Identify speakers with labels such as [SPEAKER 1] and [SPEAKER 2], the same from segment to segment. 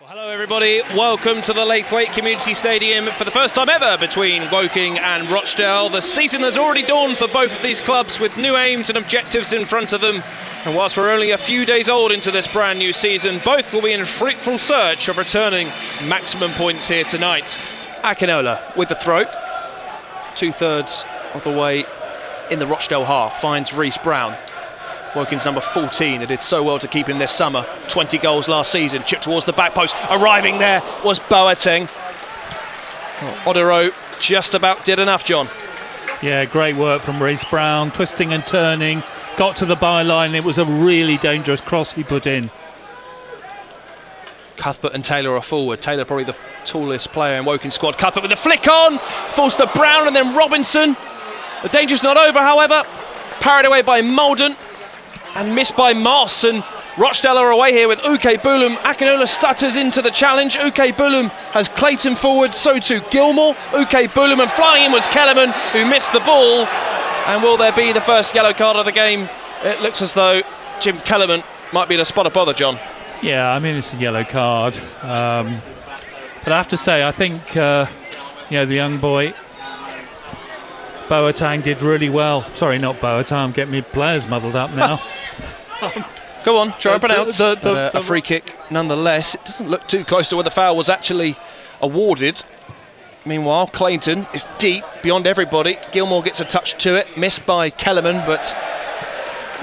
[SPEAKER 1] Well, hello everybody, welcome to the Laithwaite Community Stadium for the first time ever between Woking and Rochdale. The season has already dawned for both of these clubs with new aims and objectives in front of them, and whilst we're only a few days old into this brand new season, both will be in fruitful search of returning maximum points here tonight. Akinola with the throw, 2/3 of the way in the Rochdale half, finds Reece Brown. Woking's number 14, who did so well to keep him this summer. 20 goals last season, chipped towards the back post. Arriving there was Boateng. Odero just about did enough, John.
[SPEAKER 2] Yeah, great work from Reece Brown, twisting and turning, got to the byline. It was a really dangerous cross he put in.
[SPEAKER 1] Cuthbert and Taylor are forward. Taylor probably the tallest player in Woking squad. Cuthbert with the flick on, falls to Brown and then Robinson. The danger's not over, however. Parried away by Maldon and missed by Moss, and Rochdale are away here with Uke Bulum. Akinola stutters into the challenge. Uke Bulum has Clayton forward, so too Gilmore. Uke Bulum, and flying in was Kellerman, who missed the ball. And will there be the first yellow card of the game? It looks as though Jim Kellerman might be in a spot of bother, John.
[SPEAKER 2] Yeah, I mean, it's a yellow card. But I have to say, I think the young boy Boateng did really well. Sorry, not Boateng, I'm getting my players muddled up now.
[SPEAKER 1] Go on, try and pronounce. A free kick nonetheless. It doesn't look too close to where the foul was actually awarded. Meanwhile, Clayton is deep beyond everybody. Gilmore gets a touch to it, missed by Kellerman, but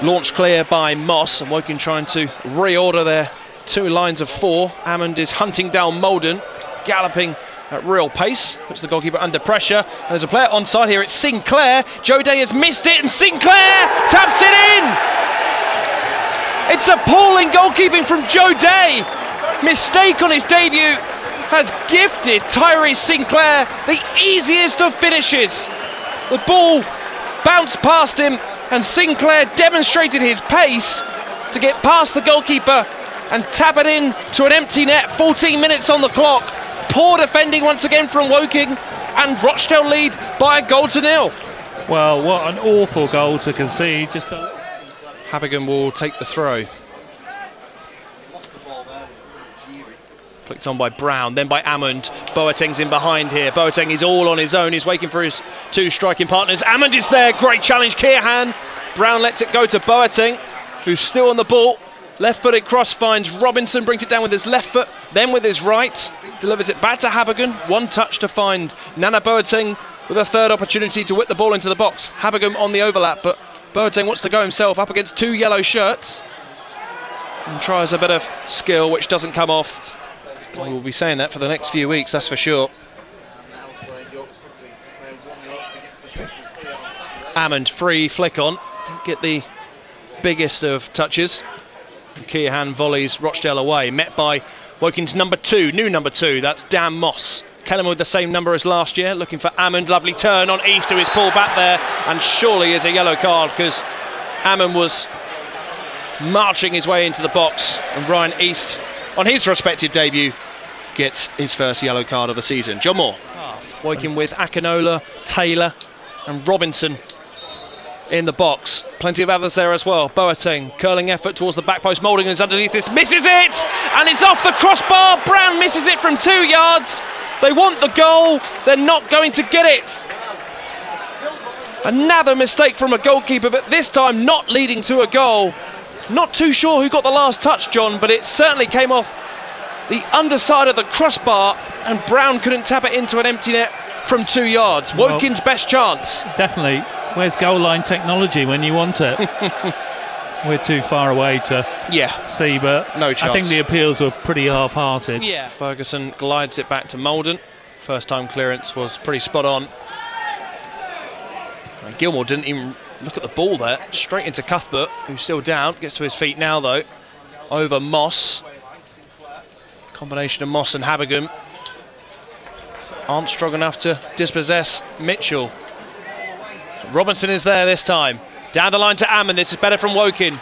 [SPEAKER 1] launched clear by Moss. And Woking trying to reorder their two lines of four. Hammond is hunting down Maldon, galloping at real pace, puts the goalkeeper under pressure. There's a player onside here, it's Sinclair. Joe Day has missed it and Sinclair taps it in! It's appalling goalkeeping from Joe Day. Mistake on his debut has gifted Tyrese Sinclair the easiest of finishes. The ball bounced past him and Sinclair demonstrated his pace to get past the goalkeeper and tap it in to an empty net. 14 minutes on the clock. Poor defending once again from Woking, and Rochdale lead by a goal to nil.
[SPEAKER 2] Well, what an awful goal to concede.
[SPEAKER 1] Habigan will take the throw. Flicked on by Brown, then by Hammond. Boateng's in behind here. Boateng is all on his own. He's waiting for his two striking partners. Hammond is there. Great challenge. Kearhan. Brown lets it go to Boateng, who's still on the ball. Left-footed cross finds Robinson, brings it down with his left foot, then with his right, delivers it back to Habigan. One touch to find Nana Boateng with a third opportunity to whip the ball into the box. Habigan on the overlap, but Boateng wants to go himself up against two yellow shirts and tries a bit of skill, which doesn't come off. We'll be saying that for the next few weeks, that's for sure. Hammond, free flick on, didn't get the biggest of touches. Kearhan volleys Rochdale away, met by Woking's number two, new number two, that's Dan Moss. Kellerman with the same number as last year, looking for Hammond. Lovely turn on East, who is pulled back there, and surely is a yellow card because Hammond was marching his way into the box, and Ryan East, on his respective debut, gets his first yellow card of the season. John Moore, Woking with Akinola, Taylor and Robinson in the box. Plenty of others there as well. Boateng, curling effort towards the back post. Moulding is underneath this, misses it, and it's off the crossbar. Brown misses it from 2 yards. They want the goal, they're not going to get it. Another mistake from a goalkeeper, but this time not leading to a goal. Not too sure who got the last touch, John, but it certainly came off the underside of the crossbar, and Brown couldn't tap it into an empty net from 2 yards. Woking's best chance.
[SPEAKER 2] Definitely. Where's goal line technology when you want it? We're too far away to see, but
[SPEAKER 1] no chance.
[SPEAKER 2] I think the appeals were pretty half-hearted.
[SPEAKER 1] Yeah. Ferguson glides it back to Maldon. First time clearance was pretty spot on. And Gilmore didn't even look at the ball there. Straight into Cuthbert, who's still down. Gets to his feet now though. Over Moss. Combination of Moss and Habigan aren't strong enough to dispossess Mitchell. Robinson is there this time. Down the line to Hammond. This is better from Woking.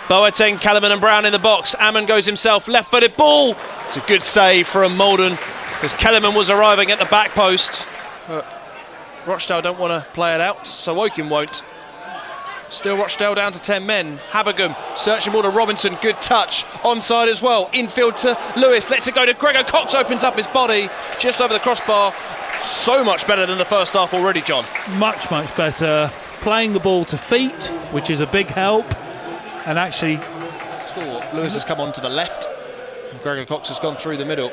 [SPEAKER 1] Boateng, Kellerman and Brown in the box. Hammond goes himself, left-footed ball. It's a good save from Maldon because Kellerman was arriving at the back post. But Rochdale don't want to play it out, so Woking won't. Still Rochdale down to 10 men. Habergum searching ball to Robinson. Good touch. Onside as well. Infield to Lewis. Lets it go to Gregor Cox. Opens up his body just over the crossbar. So much better than the first half already, John.
[SPEAKER 2] Much better. Playing the ball to feet, which is a big help. And actually...
[SPEAKER 1] Lewis has come on to the left. And Gregor Cox has gone through the middle.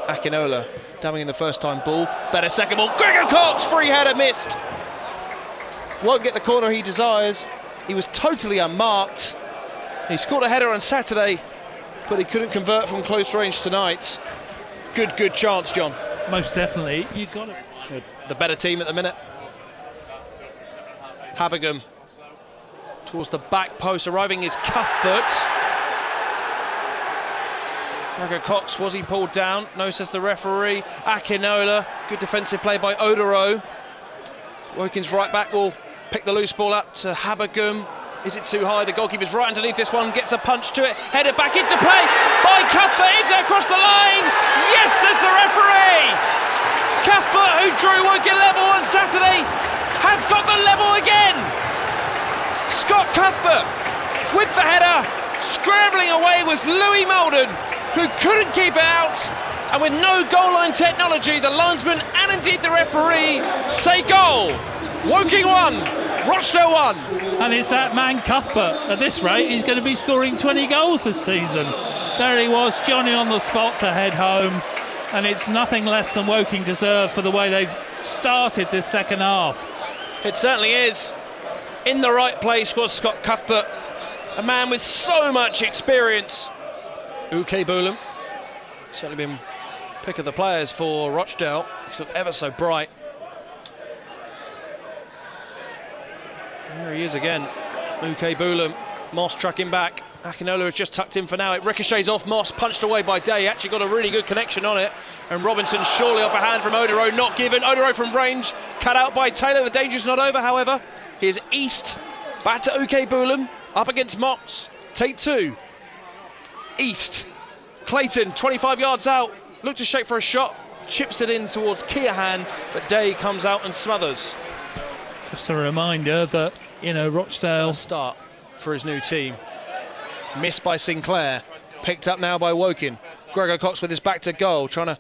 [SPEAKER 1] Akinola dabbing in the first time ball. Better second ball. Gregor Cox! Free header missed. Won't get the corner he desires. He was totally unmarked. He scored a header on Saturday, but he couldn't convert from close range tonight. Good chance, John.
[SPEAKER 2] Most definitely. You got it.
[SPEAKER 1] The better team at the minute. Habergum towards the back post, arriving is Cuthbert. Gregor Cox, was he pulled down? No, says the referee. Akinola, good defensive play by Odero. Wokin's right back will pick the loose ball up to Habergum. Is it too high? The goalkeeper's right underneath this one, gets a punch to it, headed back into play by Cuthbert. Is it across the line? Yes, says the referee. Cuthbert, who drew Woking level on Saturday, has got the level again. Scott Cuthbert with the header, scrambling away was Louis Molden, who couldn't keep it out. And with no goal line technology, the linesman and indeed the referee say goal. Woking 1, Rochdale 1.
[SPEAKER 2] And it's that man Cuthbert. At this rate, he's going to be scoring 20 goals this season. There he was, Johnny on the spot to head home. And it's nothing less than Woking deserve for the way they've started this second half.
[SPEAKER 1] It certainly is. In the right place was Scott Cuthbert, a man with so much experience. Uke Bulum, certainly been pick of the players for Rochdale. He's looked ever so bright. There he is again, Uke Bulum. Moss trucking back. Akinola has just tucked in for now. It ricochets off Moss, punched away by Day. Actually got a really good connection on it. And Robinson surely off a hand from Odero, not given. Odero from range, cut out by Taylor. The danger's not over, however. Here's East, back to Uke Bulum, up against Moss. Take 2. East, Clayton, 25 yards out. Looked to shape for a shot, chips it in towards Keohan, but Day comes out and smothers.
[SPEAKER 2] Just a reminder that, Rochdale...
[SPEAKER 1] start for his new team. Missed by Sinclair, picked up now by Woking. Gregor Cox with his back to goal, trying to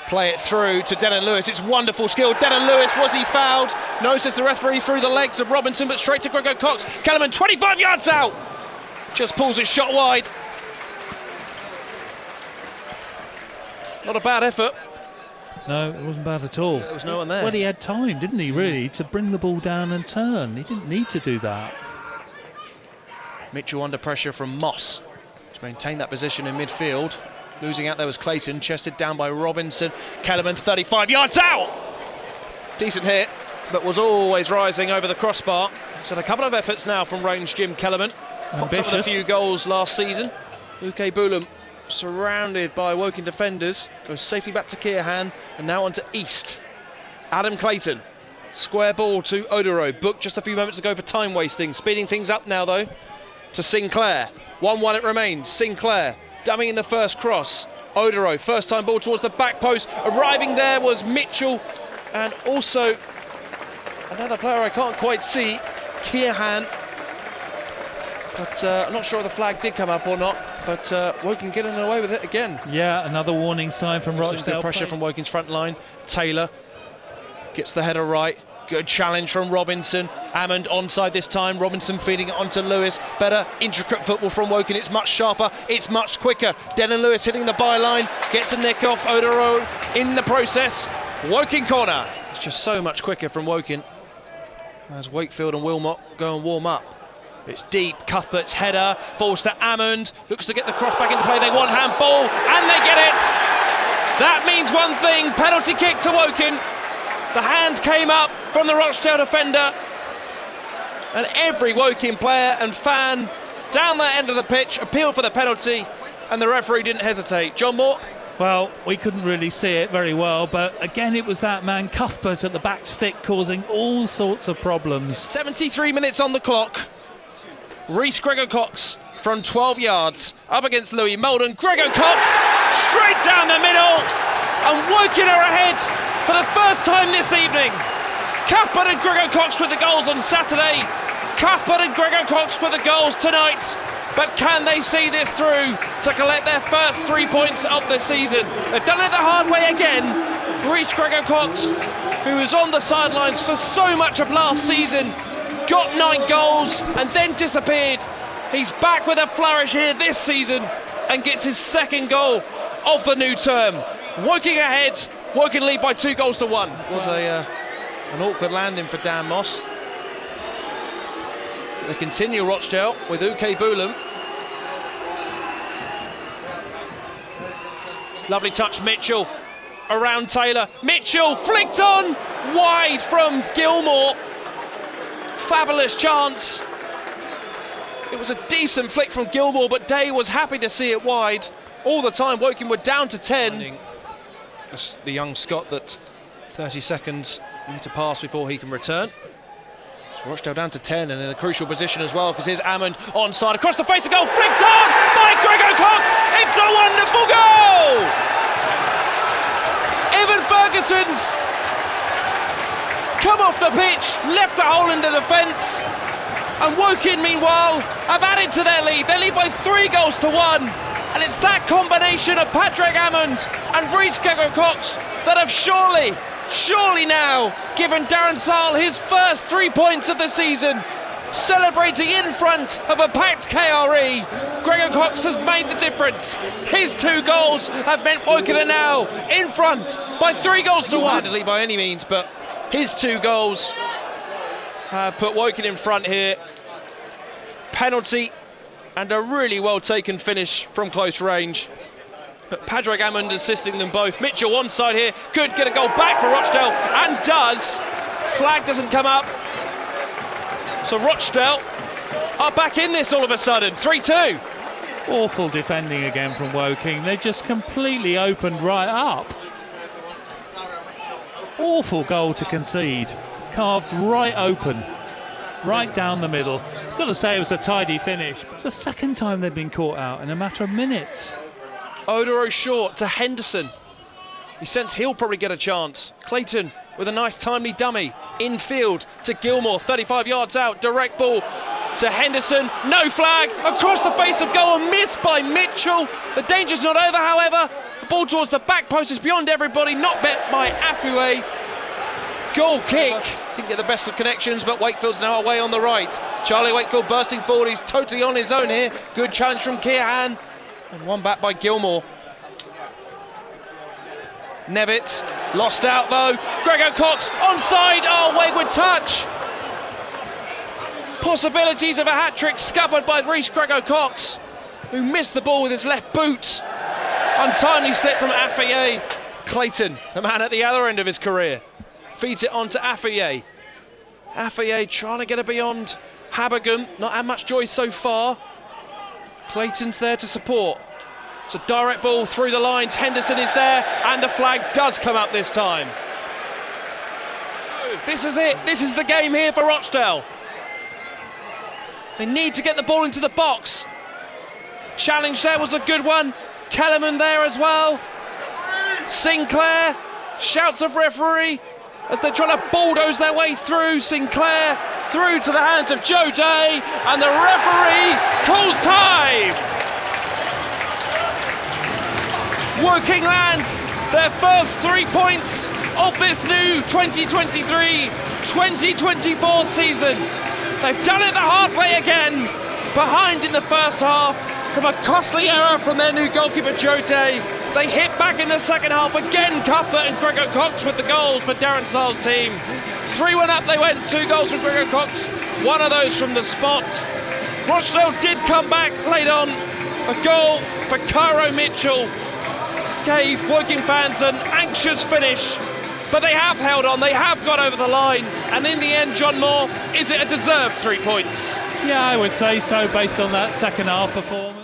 [SPEAKER 1] play it through to Denon Lewis. It's wonderful skill. Denon Lewis, was he fouled? No, says the referee, through the legs of Robinson, but straight to Gregor Cox. Kellerman, 25 yards out! Just pulls it shot wide. Not a bad effort.
[SPEAKER 2] No, it wasn't bad at all.
[SPEAKER 1] There was no one there.
[SPEAKER 2] Well, he had time, didn't he, really, to bring the ball down and turn. He didn't need to do that.
[SPEAKER 1] Mitchell under pressure from Moss to maintain that position in midfield. Losing out there was Clayton, chested down by Robinson. Kellerman, 35 yards out! Decent hit, but was always rising over the crossbar. So a couple of efforts now from range Jim Kellerman. Popped up with a few goals last season. Uke Bulum surrounded by Woking defenders, goes safely back to Keohan, and now on to East. Adam Clayton, square ball to Odero, booked just a few moments ago for time wasting, speeding things up now though to Sinclair. 1-1 it remains. Sinclair dumming in the first cross. Odero, first time ball towards the back post. Arriving there was Mitchell, and also another player I can't quite see, Keohan. But I'm not sure if the flag did come up or not, but Woking getting away with it again.
[SPEAKER 2] Yeah, another warning sign from Rochdale.
[SPEAKER 1] Pressure from Woking's front line. Taylor gets the header right. Good challenge from Robinson. Hammond onside this time. Robinson feeding it onto Lewis. Better intricate football from Woking. It's much sharper. It's much quicker. Denon Lewis hitting the byline. Gets a nick off. Odero in the process. Woking corner. It's just so much quicker from Woking as Wakefield and Wilmot go and warm up. It's deep. Cuthbert's header falls to Hammond. Looks to get the cross back into play. They want handball and they get it. That means one thing. Penalty kick to Woking. The hand came up from the Rochdale defender, and every Woking player and fan down that end of the pitch appealed for the penalty, and the referee didn't hesitate. John Moore?
[SPEAKER 2] Well, we couldn't really see it very well, but again it was that man Cuthbert at the back stick causing all sorts of problems.
[SPEAKER 1] 73 minutes on the clock. Reece Gregor Cox from 12 yards up against Louis Molden. Gregor Cox straight down the middle, and Woking are ahead for the first time this evening. Cuthbert and Gregor Cox with the goals on Saturday. Cuthbert and Gregor Cox with the goals tonight, but can they see this through to collect their first 3 points of the season? They've done it the hard way again. Reached Gregor Cox, who was on the sidelines for so much of last season, got 9 goals and then disappeared. He's back with a flourish here this season and gets his second goal of the new term. Woking ahead, Woking lead by 2 goals to 1. It was an awkward landing for Dan Moss. They continue Rochdale with Uke Boulam. Lovely touch, Mitchell around Taylor. Mitchell flicked on wide from Gilmore. Fabulous chance. It was a decent flick from Gilmore, but Day was happy to see it wide. All the time, Woking were down to 10. The young Scot that 30 seconds need to pass before he can return. So Rochdale down to 10 and in a crucial position as well, because here's Ammond onside, across the face of goal, flicked on by Gregor Cox. It's a wonderful goal! Evan Ferguson's come off the pitch, left a hole in the defence, and Woking meanwhile have added to their lead. They lead by 3 goals to 1, and it's that combination of Patrick Ammond and Rhys Gregor Cox that have surely now given Darren Sarll his first 3 points of the season. Celebrating in front of a packed KRE, Gregor Cox has made the difference. His 2 goals have meant Woking are now in front by 3 goals to 1. Not by any means, but his 2 goals have put Woking in front here. Penalty and a really well taken finish from close range. But Padraig Ammond assisting them both. Mitchell onside here, could get a goal back for Rochdale, and does. Flag doesn't come up. So Rochdale are back in this all of a sudden, 3-2.
[SPEAKER 2] Awful defending again from Woking. They just completely opened right up. Awful goal to concede. Carved right open, right down the middle. Got to say it was a tidy finish. It's the second time they've been caught out in a matter of minutes.
[SPEAKER 1] Odero short to Henderson. He sensed he'll probably get a chance. Clayton with a nice timely dummy. Infield to Gilmore, 35 yards out. Direct ball to Henderson. No flag. Across the face of goal and missed by Mitchell. The danger's not over, however. The ball towards the back post is beyond everybody. Not met by Afue. Goal kick. Didn't get the best of connections, but Wakefield's now away on the right. Charlie Wakefield bursting forward. He's totally on his own here. Good challenge from Keohane. And one back by Gilmore. Nevitt lost out though. Gregor Cox onside. Oh, wayward touch. Possibilities of a hat-trick scuppered by Rhys Gregor Cox, who missed the ball with his left boot. Untimely slip from Afeye. Clayton, the man at the other end of his career, feeds it on to Afeye. Afeye trying to get it beyond Habergam. Not had much joy so far. Clayton's there to support. It's a direct ball through the lines. Henderson is there, and the flag does come up this time. This is it. This is the game here for Rochdale. They need to get the ball into the box. Challenge there was a good one. Kellerman there as well. Sinclair, shouts of referee as they're trying to bulldoze their way through. Sinclair through to the hands of Joe Day, and the referee calls time. Woking land their first 3 points of this new 2023-2024 season. They've done it the hard way again, behind in the first half from a costly error from their new goalkeeper Joe Day. They hit back in the second half again. Cuthbert and Gregor Cox with the goals for Darren Sarll's team. 3-1 up they went, 2 goals from Gregor Cox, one of those from the spot. Rochdale did come back late on. A goal for Cairo Mitchell gave Woking fans an anxious finish, but they have held on, they have got over the line, and in the end, John Moore, is it a deserved 3 points?
[SPEAKER 2] Yeah, I would say so based on that second half performance.